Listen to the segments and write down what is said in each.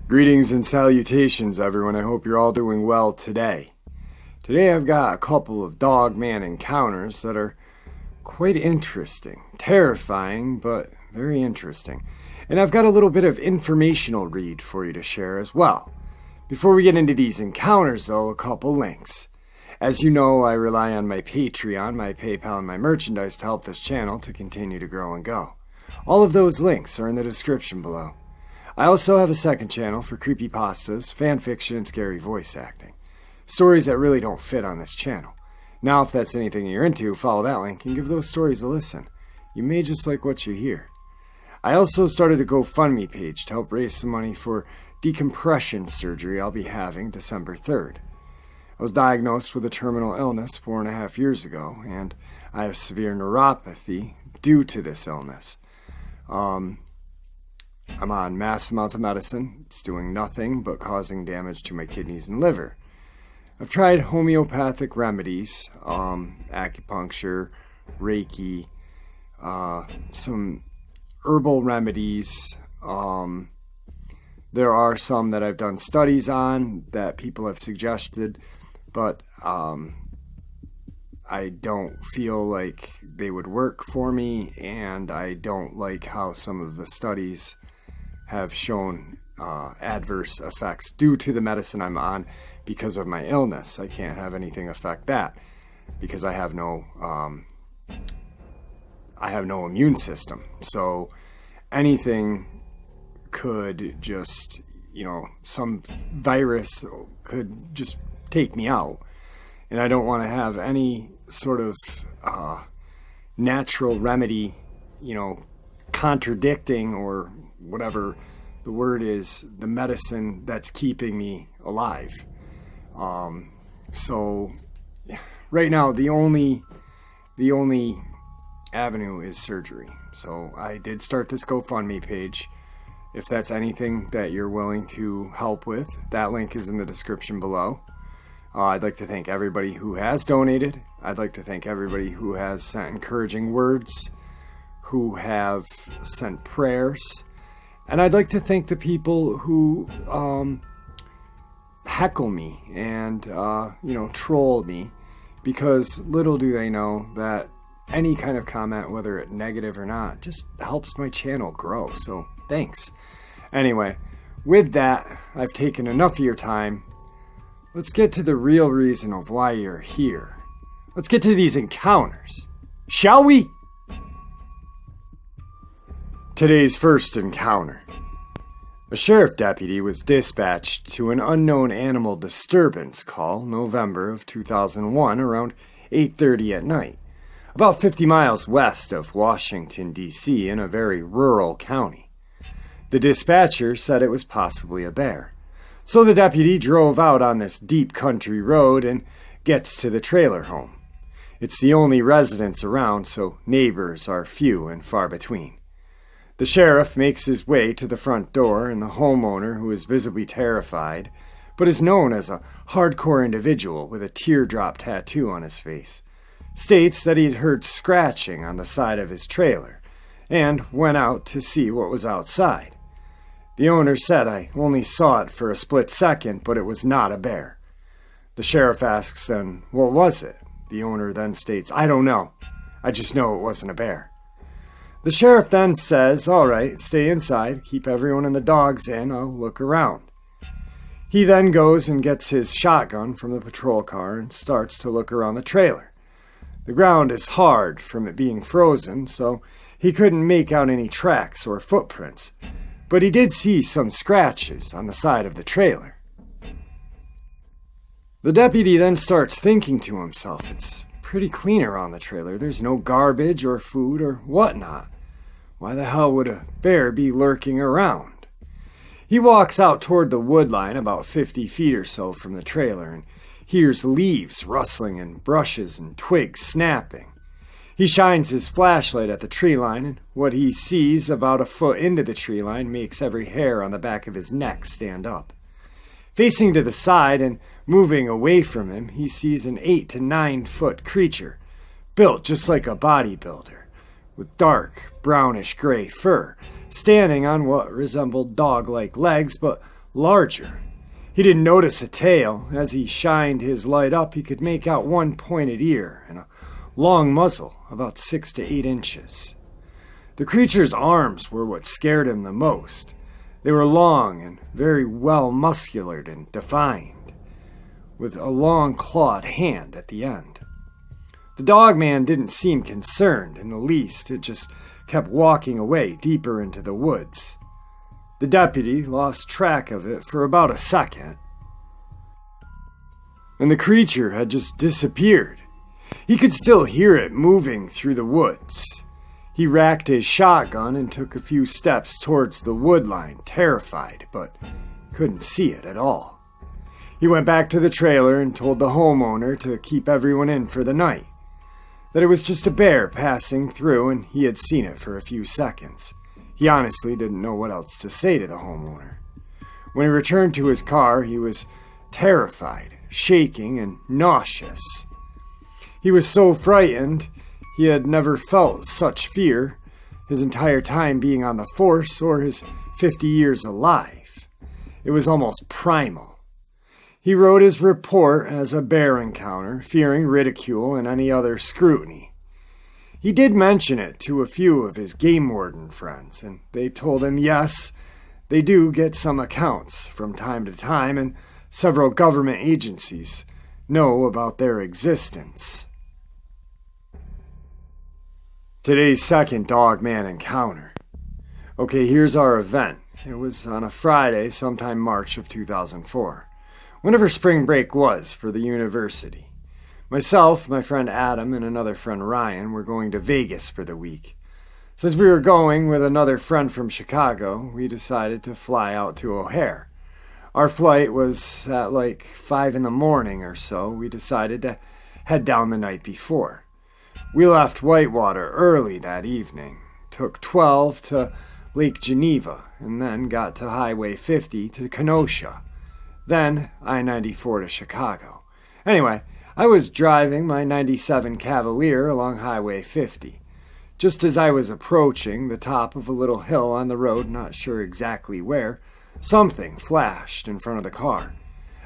Greetings and salutations, everyone. I hope you're all doing well today. Today I've got a couple of Dogman encounters that are quite interesting. Terrifying, but very interesting. And I've got a little bit of informational read for you to share as well. Before we get into these encounters, though, a couple links. As you know, I rely on my Patreon, my PayPal, and my merchandise to help this channel to continue to grow and go. All of those links are in the description below. I also have a second channel for creepypastas, fanfiction, and scary voice acting. Stories that really don't fit on this channel. Now, if that's anything you're into, follow that link and give those stories a listen. You may just like what you hear. I also started a GoFundMe page to help raise some money for decompression surgery I'll be having December 3rd. I was diagnosed with a terminal illness 4.5 years ago, and I have severe neuropathy due to this illness. I'm on mass amounts of medicine. It's doing nothing but causing damage to my kidneys and liver. I've tried homeopathic remedies, acupuncture, Reiki, some herbal remedies. There are some that I've done studies on that people have suggested, but I don't feel like they would work for me, and I don't like how some of the studies have shown adverse effects due to the medicine I'm on because of my illness. I can't have anything affect that because I have no immune system. So anything could just, some virus could just take me out. And I don't want to have any sort of natural remedy, contradicting or whatever the word is, the medicine that's keeping me alive. So right now the only avenue is surgery. So I did start this GoFundMe page. If that's anything that you're willing to help with, that link is in the description below. I'd like to thank everybody who has donated. I'd like to thank everybody who has sent encouraging words, who have sent prayers. And I'd like to thank the people who heckle me and, troll me, because little do they know that any kind of comment, whether it's negative or not, just helps my channel grow. So thanks. Anyway, with that, I've taken enough of your time. Let's get to the real reason of why you're here. Let's get to these encounters, shall we? Today's first encounter. A sheriff deputy was dispatched to an unknown animal disturbance call November of 2001 around 8:30 at night, about 50 miles west of Washington, D.C. in a very rural county. The dispatcher said it was possibly a bear. So the deputy drove out on this deep country road and gets to the trailer home. It's the only residence around, so neighbors are few and far between. The sheriff makes his way to the front door, and the homeowner, who is visibly terrified, but is known as a hardcore individual with a teardrop tattoo on his face, states that he had heard scratching on the side of his trailer and went out to see what was outside. The owner said, "I only saw it for a split second, but it was not a bear." The sheriff asks then, "What was it?" The owner then states, "I don't know. I just know it wasn't a bear." The sheriff then says, "All right, stay inside, keep everyone and the dogs in, I'll look around." He then goes and gets his shotgun from the patrol car and starts to look around the trailer. The ground is hard from it being frozen, so he couldn't make out any tracks or footprints, but he did see some scratches on the side of the trailer. The deputy then starts thinking to himself, it's pretty clean around the trailer. There's no garbage or food or whatnot. Why the hell would a bear be lurking around? He walks out toward the wood line about 50 feet or so from the trailer and hears leaves rustling and brushes and twigs snapping. He shines his flashlight at the tree line, and what he sees about a foot into the tree line makes every hair on the back of his neck stand up. Facing to the side and moving away from him, he sees an 8 to 9 foot creature, built just like a bodybuilder, with dark, brownish-gray fur, standing on what resembled dog-like legs, but larger. He didn't notice a tail. As he shined his light up, he could make out one pointed ear and a long muzzle, about 6 to 8 inches. The creature's arms were what scared him the most. They were long and very well musculared and defined, with a long clawed hand at the end. The Dogman didn't seem concerned in the least. It just kept walking away deeper into the woods. The deputy lost track of it for about a second, and the creature had just disappeared. He could still hear it moving through the woods. He racked his shotgun and took a few steps towards the wood line, terrified, but couldn't see it at all. He went back to the trailer and told the homeowner to keep everyone in for the night, that it was just a bear passing through and he had seen it for a few seconds. He honestly didn't know what else to say to the homeowner. When he returned to his car, he was terrified, shaking, and nauseous. He was so frightened, he had never felt such fear his entire time being on the force or his 50 years alive. It was almost primal. He wrote his report as a bear encounter, fearing ridicule and any other scrutiny. He did mention it to a few of his game warden friends, and they told him yes, they do get some accounts from time to time, and several government agencies know about their existence. Today's second Dogman encounter. Okay, here's our event. It was on a Friday, sometime March of 2004. Whenever spring break was for the university. Myself, my friend Adam, and another friend Ryan were going to Vegas for the week. Since we were going with another friend from Chicago, we decided to fly out to O'Hare. Our flight was at like 5 in the morning or so. We decided to head down the night before. We left Whitewater early that evening, took 12 to Lake Geneva, and then got to Highway 50 to Kenosha, then I-94 to Chicago. Anyway, I was driving my 97 Cavalier along Highway 50. Just as I was approaching the top of a little hill on the road, not sure exactly where, something flashed in front of the car.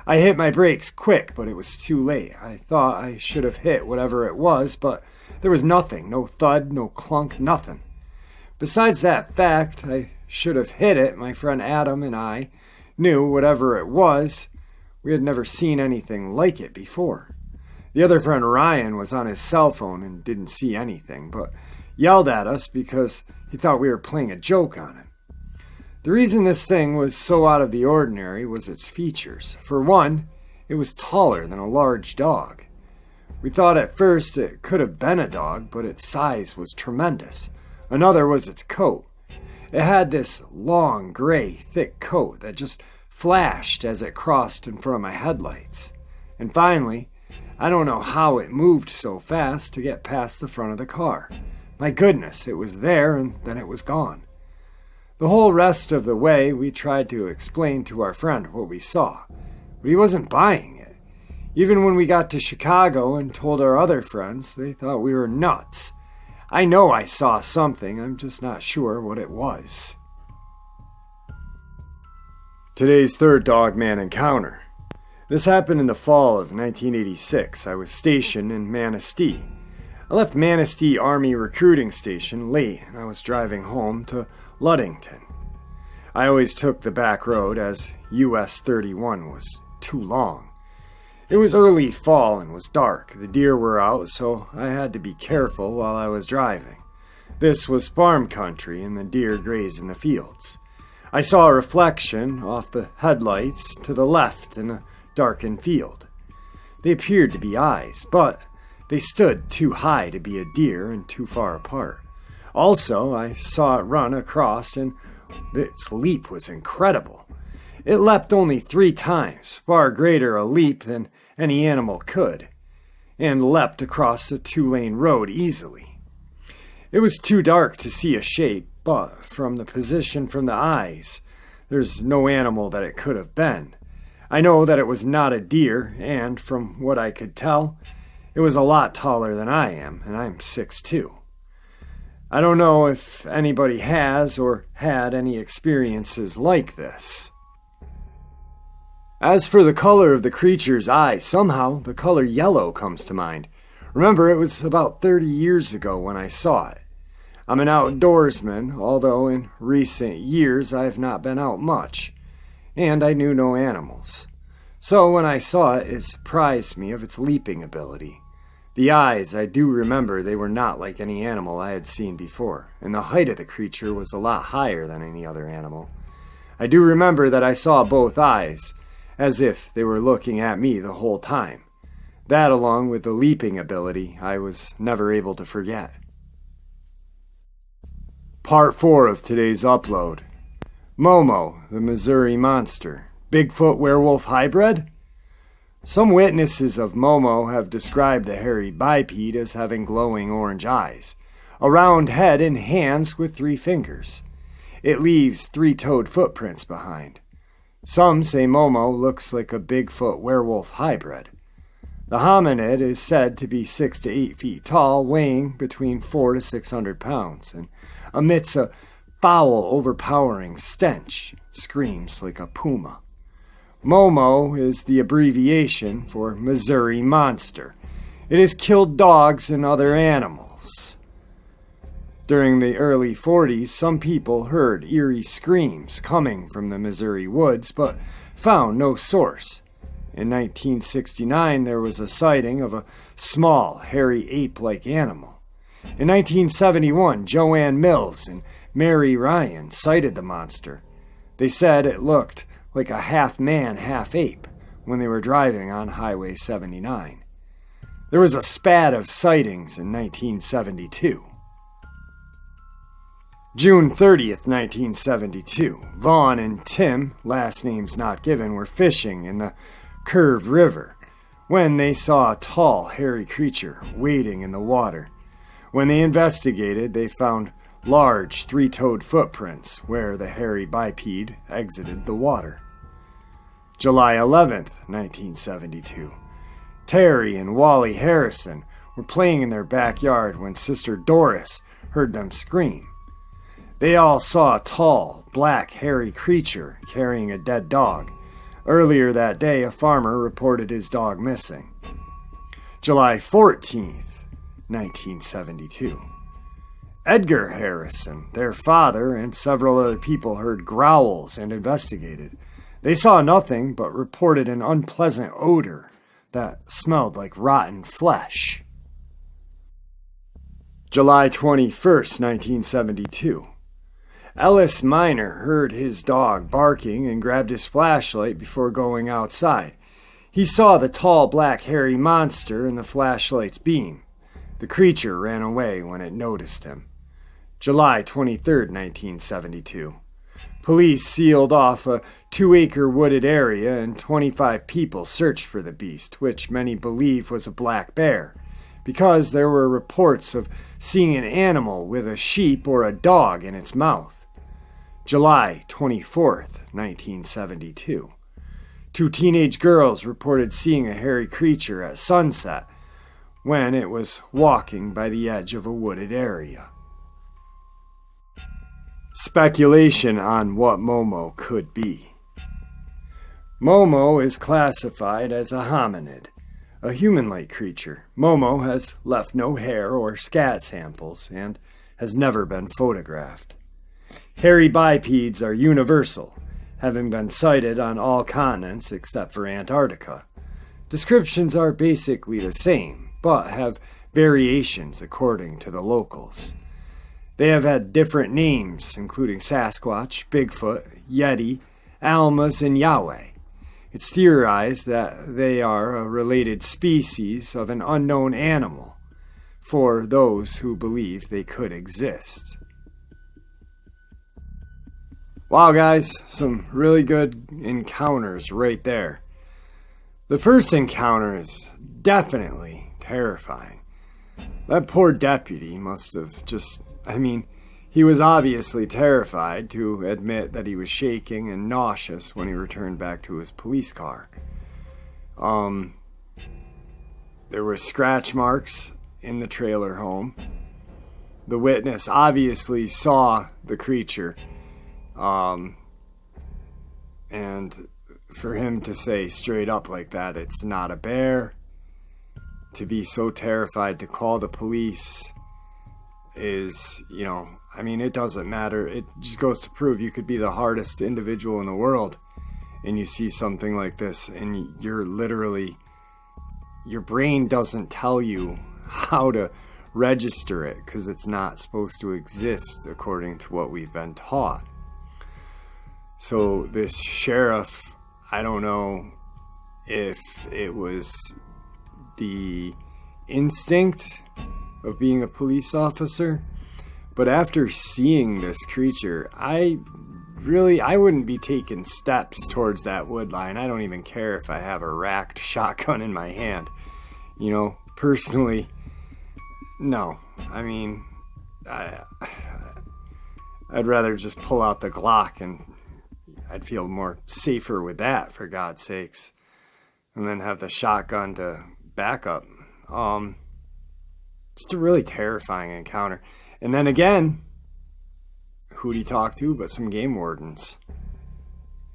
I hit my brakes quick, but it was too late. I thought I should have hit whatever it was, but there was nothing, no thud, no clunk, nothing. Besides that fact, I should have hit it. My friend Adam and I knew whatever it was. We had never seen anything like it before. The other friend Ryan was on his cell phone and didn't see anything, but yelled at us because he thought we were playing a joke on him. The reason this thing was so out of the ordinary was its features. For one, it was taller than a large dog. We thought at first it could have been a dog, but its size was tremendous. Another was its coat. It had this long, gray, thick coat that just flashed as it crossed in front of my headlights. And finally, I don't know how it moved so fast to get past the front of the car. My goodness, it was there and then it was gone. The whole rest of the way, we tried to explain to our friend what we saw, but he wasn't buying it. Even when we got to Chicago and told our other friends, they thought we were nuts. I know I saw something, I'm just not sure what it was. Today's third Dogman encounter. This happened in the fall of 1986. I was stationed in Manistee. I left Manistee Army Recruiting Station late, and I was driving home to Ludington. I always took the back road as US 31 was too long. It was early fall and was dark. The deer were out, so I had to be careful while I was driving. This was farm country, and the deer grazed in the fields. I saw a reflection off the headlights to the left in a darkened field. They appeared to be eyes, but they stood too high to be a deer and too far apart. Also, I saw it run across, and its leap was incredible. It leapt only 3 times, far greater a leap than any animal could, and leapt across the 2-lane road easily. It was too dark to see a shape, but from the position from the eyes, there's no animal that it could have been. I know that it was not a deer, and from what I could tell, It was a lot taller than I am, and I'm 6'2". I don't know if anybody has or had any experiences like this. As for the color of the creature's eyes, somehow the color yellow comes to mind. Remember, it was about 30 years ago when I saw it. I'm an outdoorsman, although in recent years I have not been out much, and I knew no animals. So when I saw it, it surprised me of its leaping ability. The eyes, I do remember they were not like any animal I had seen before, and the height of the creature was a lot higher than any other animal. I do remember that I saw both eyes, as if they were looking at me the whole time. That, along with the leaping ability, I was never able to forget. Part 4 of today's upload. Momo, the Missouri Monster. Bigfoot werewolf hybrid? Some witnesses of Momo have described the hairy biped as having glowing orange eyes, a round head and hands with 3 fingers. It leaves 3-toed footprints behind. Some say Momo looks like a Bigfoot werewolf hybrid. The hominid is said to be 6 to 8 feet tall, weighing between 400 to 600 pounds, and emits a foul, overpowering stench. It screams like a puma. Momo is the abbreviation for Missouri Monster. It has killed dogs and other animals. During the early 40s, some people heard eerie screams coming from the Missouri woods, but found no source. In 1969, there was a sighting of a small, hairy ape-like animal. In 1971, Joanne Mills and Mary Ryan sighted the monster. They said it looked like a half-man, half-ape when they were driving on Highway 79. There was a spat of sightings in 1972. June 30th, 1972, Vaughn and Tim, last names not given, were fishing in the Curve River when they saw a tall, hairy creature wading in the water. When they investigated, they found large 3-toed footprints where the hairy biped exited the water. July 11th, 1972, Terry and Wally Harrison were playing in their backyard when Sister Doris heard them scream. They all saw a tall, black, hairy creature carrying a dead dog. Earlier that day, a farmer reported his dog missing. July 14th, 1972. Edgar Harrison, their father, and several other people heard growls and investigated. They saw nothing but reported an unpleasant odor that smelled like rotten flesh. July 21st, 1972. Ellis Minor heard his dog barking and grabbed his flashlight before going outside. He saw the tall, black, hairy monster in the flashlight's beam. The creature ran away when it noticed him. July 23rd, 1972. Police sealed off a 2-acre wooded area and 25 people searched for the beast, which many believe was a black bear, because there were reports of seeing an animal with a sheep or a dog in its mouth. July 24th, 1972. 2 teenage girls reported seeing a hairy creature at sunset when it was walking by the edge of a wooded area. Speculation on what Momo could be. Momo is classified as a hominid, a human-like creature. Momo has left no hair or scat samples and has never been photographed. Hairy bipeds are universal, having been sighted on all continents except for Antarctica. Descriptions are basically the same, but have variations according to the locals. They have had different names, including Sasquatch, Bigfoot, Yeti, Almas, and Yahweh. It's theorized that they are a related species of an unknown animal, for those who believe they could exist. Wow, guys, some really good encounters right there. The first encounter is definitely terrifying. That poor deputy must have he was obviously terrified to admit that he was shaking and nauseous when he returned back to his police car. There were scratch marks in the trailer home. The witness obviously saw the creature. And for him to say straight up like that, it's not a bear, to be so terrified to call the police is, I mean, it doesn't matter. It just goes to prove you could be the hardest individual in the world and you see something like this and you're literally, your brain doesn't tell you how to register it because it's not supposed to exist according to what we've been taught. So this sheriff, I don't know if it was the instinct of being a police officer, but after seeing this creature, I wouldn't be taking steps towards that wood line. I don't even care if I have a racked shotgun in my hand. Personally, no. I mean, I'd rather just pull out the Glock and I'd feel more safer with that, for God's sakes, and then have the shotgun to back up. Just a really terrifying encounter. And then again, who'd he talk to but some game wardens?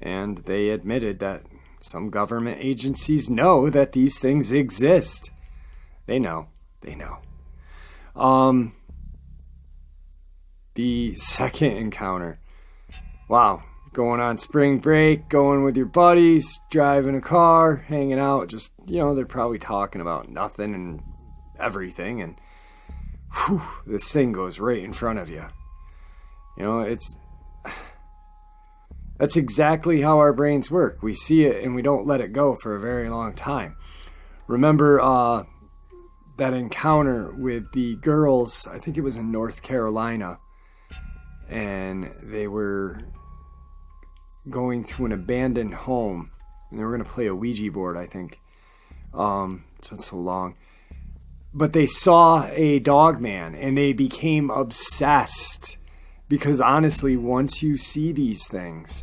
And they admitted that some government agencies know that these things exist. They know. The second encounter. Wow. Going on spring break, going with your buddies, driving a car, hanging out, just, they're probably talking about nothing and everything, and whew, this thing goes right in front of you. That's exactly how our brains work. We see it and we don't let it go for a very long time. Remember that encounter with the girls, I think it was in North Carolina, and they were going to an abandoned home and they were going to play a Ouija board, I think. It's been so long. But they saw a Dogman and they became obsessed, because honestly, once you see these things,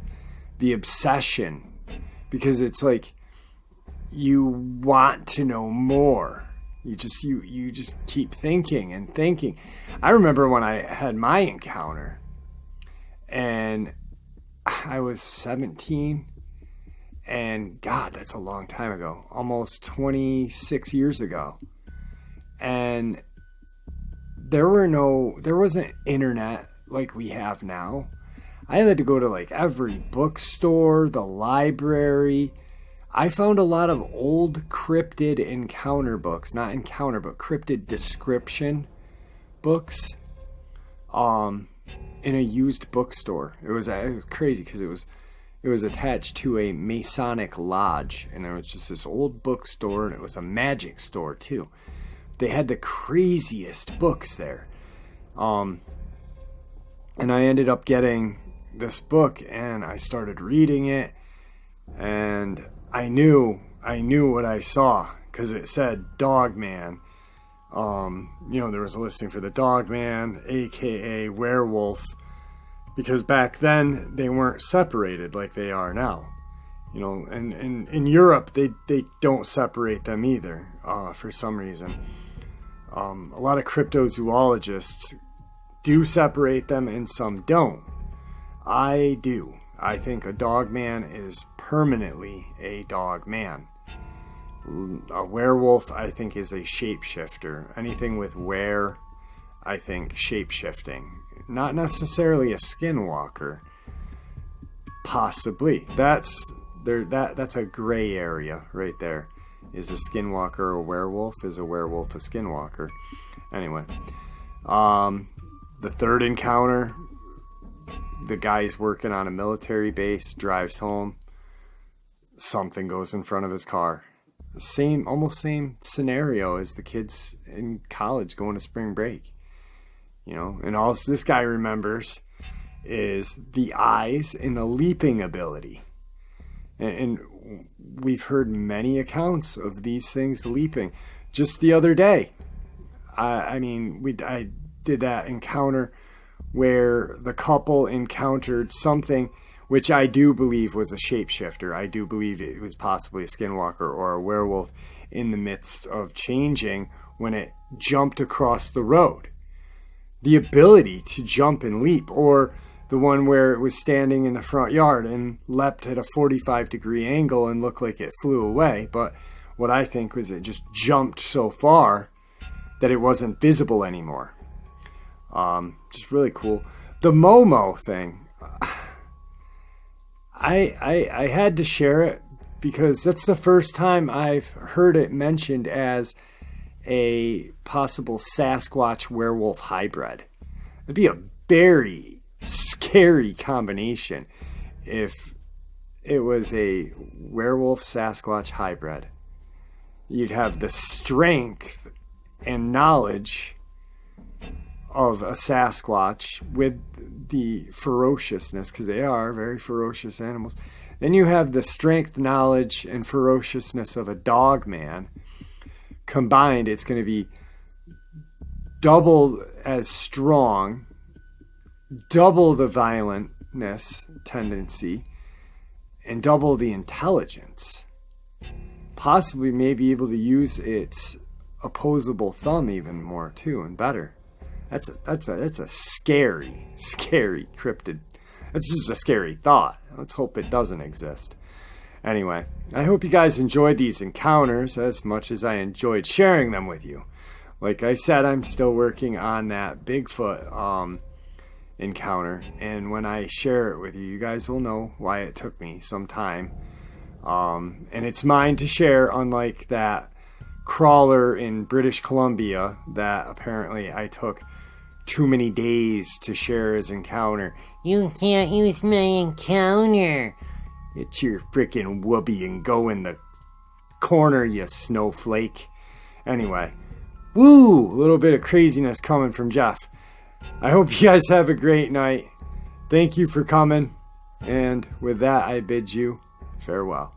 the obsession, because it's like you want to know more. You just keep thinking and thinking. I remember when I had my encounter and I was 17, and God, that's a long time ago, almost 26 years ago. And there wasn't internet like we have now. I had to go to like every bookstore, the library. I found a lot of old cryptid encounter books, not encounter, but cryptid description books, in a used bookstore. It was crazy because it was attached to a Masonic lodge, and there was just this old bookstore, and it was a magic store too. They had the craziest books there. And I ended up getting this book and I started reading it, and I knew what I saw because it said Dogman. There was a listing for the Dogman, aka werewolf, because back then they weren't separated like they are now. And in Europe they don't separate them either, for some reason. A lot of cryptozoologists do separate them and some don't. I do. I think a Dogman is permanently a Dogman. A werewolf, I think, is a shapeshifter. Anything with were, I think, shapeshifting. Not necessarily a skinwalker. Possibly. That's a gray area right there. Is a skinwalker a werewolf? Is a werewolf a skinwalker? Anyway. The third encounter, the guy's working on a military base, drives home. Something goes in front of his car. Almost same scenario as the kids in college going to spring break. And all this guy remembers is the eyes and the leaping ability. And we've heard many accounts of these things leaping. Just the other day, I did that encounter where the couple encountered something which I do believe was a shapeshifter. I do believe it was possibly a skinwalker or a werewolf. in the midst of changing when it jumped across the road. The ability to jump and leap, or the one where it was standing in the front yard and leapt at a 45-degree angle and looked like it flew away. But what I think was it just jumped so far that it wasn't visible anymore. Just really cool. The Momo thing, I had to share it because that's the first time I've heard it mentioned as a possible Sasquatch werewolf hybrid. It'd be a very scary combination if it was a werewolf Sasquatch hybrid. You'd have the strength and knowledge of a Sasquatch with the ferociousness, because they are very ferocious animals. Then you have the strength, knowledge, and ferociousness of a Dogman. Combined, it's going to be double as strong, double the violentness tendency, and double the intelligence. Possibly maybe able to use its opposable thumb even more too, and better. That's a scary cryptid. That's just a scary thought. Let's hope it doesn't exist. Anyway, I hope you guys enjoyed these encounters as much as I enjoyed sharing them with you. Like I said, I'm still working on that Bigfoot encounter, and when I share it with you, you guys will know why it took me some time. And it's mine to share, unlike that crawler in British Columbia that apparently I took too many days to share his encounter. You can't use my encounter. It's your frickin' whoopee and go in the corner, you snowflake. Anyway, woo! A little bit of craziness coming from Jeff. I hope you guys have a great night. Thank you for coming. And with that, I bid you farewell.